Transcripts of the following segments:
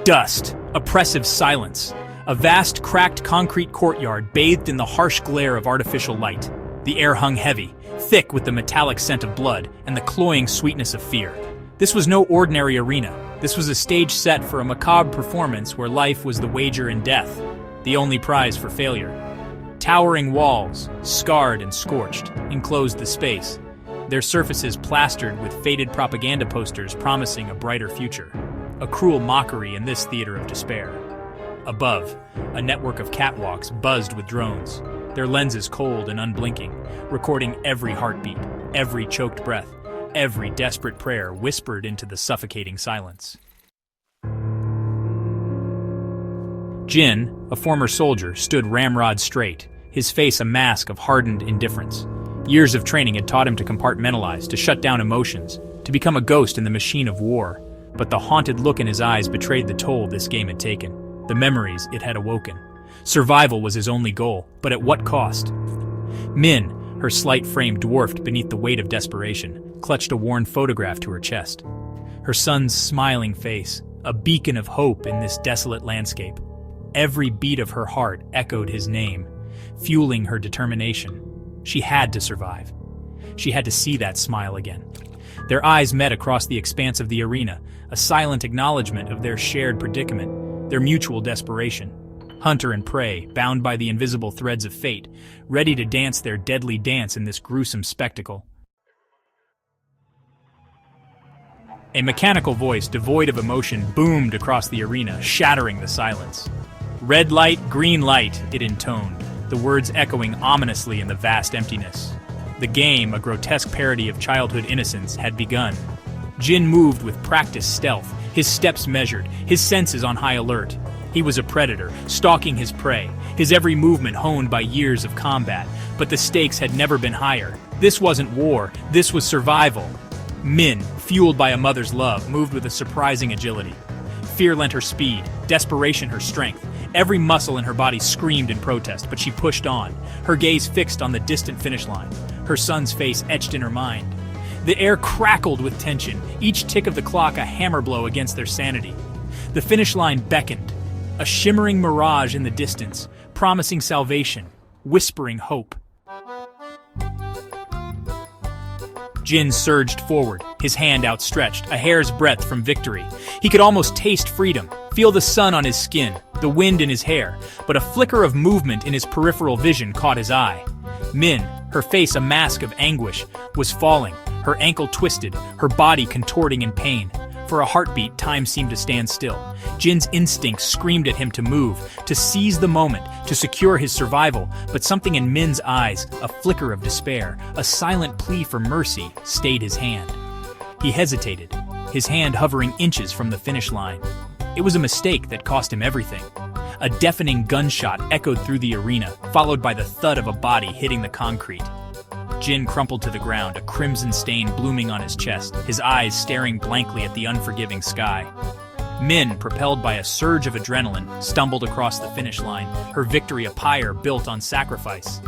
Dust, oppressive silence. A vast, cracked concrete courtyard bathed in the harsh glare of artificial light. The air hung heavy, thick with the metallic scent of blood and the cloying sweetness of fear. This was no ordinary arena. This was a stage set for a macabre performance where life was the wager and death, the only prize for failure. Towering walls, scarred and scorched, enclosed the space, their surfaces plastered with faded propaganda posters promising a brighter future. A cruel mockery in this theater of despair. Above, a network of catwalks buzzed with drones, their lenses cold and unblinking, recording every heartbeat, every choked breath, every desperate prayer whispered into the suffocating silence. Jin, a former soldier, stood ramrod straight, his face a mask of hardened indifference. Years of training had taught him to compartmentalize, to shut down emotions, to become a ghost in the machine of war. But the haunted look in his eyes betrayed the toll this game had taken, the memories it had awoken. Survival was his only goal, but at what cost? Min, her slight frame dwarfed beneath the weight of desperation, clutched a worn photograph to her chest. Her son's smiling face, a beacon of hope in this desolate landscape. Every beat of her heart echoed his name, fueling her determination. She had to survive. She had to see that smile again. Their eyes met across the expanse of the arena, a silent acknowledgement of their shared predicament, their mutual desperation. Hunter and prey, bound by the invisible threads of fate, ready to dance their deadly dance in this gruesome spectacle. A mechanical voice devoid of emotion boomed across the arena, shattering the silence. Red light, green light, it intoned, the words echoing ominously in the vast emptiness. The game, a grotesque parody of childhood innocence, had begun. Jin moved with practiced stealth, his steps measured, his senses on high alert. He was a predator, stalking his prey, his every movement honed by years of combat. But the stakes had never been higher. This wasn't war, this was survival. Min, fueled by a mother's love, moved with a surprising agility. Fear lent her speed, desperation her strength. Every muscle in her body screamed in protest, but she pushed on, her gaze fixed on the distant finish line, her son's face etched in her mind. The air crackled with tension, each tick of the clock a hammer blow against their sanity. The finish line beckoned, a shimmering mirage in the distance, promising salvation, whispering hope. Jin surged forward, his hand outstretched, a hair's breadth from victory. He could almost taste freedom, feel the sun on his skin, the wind in his hair, but a flicker of movement in his peripheral vision caught his eye. Min, her face a mask of anguish, was falling, her ankle twisted, her body contorting in pain. For a heartbeat, time seemed to stand still. Jin's instincts screamed at him to move, to seize the moment, to secure his survival, but something in Min's eyes, a flicker of despair, a silent plea for mercy, stayed his hand. He hesitated, his hand hovering inches from the finish line. It was a mistake that cost him everything. A deafening gunshot echoed through the arena, followed by the thud of a body hitting the concrete. Jin crumpled to the ground, a crimson stain blooming on his chest, his eyes staring blankly at the unforgiving sky. Min, propelled by a surge of adrenaline, stumbled across the finish line, her victory a pyre built on sacrifice.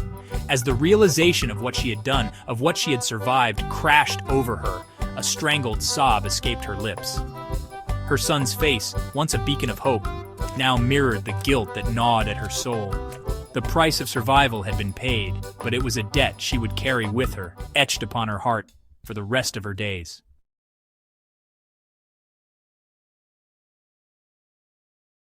As the realization of what she had done, of what she had survived, crashed over her, a strangled sob escaped her lips. Her son's face, once a beacon of hope, now mirrored the guilt that gnawed at her soul. The price of survival had been paid, but it was a debt she would carry with her, etched upon her heart for the rest of her days.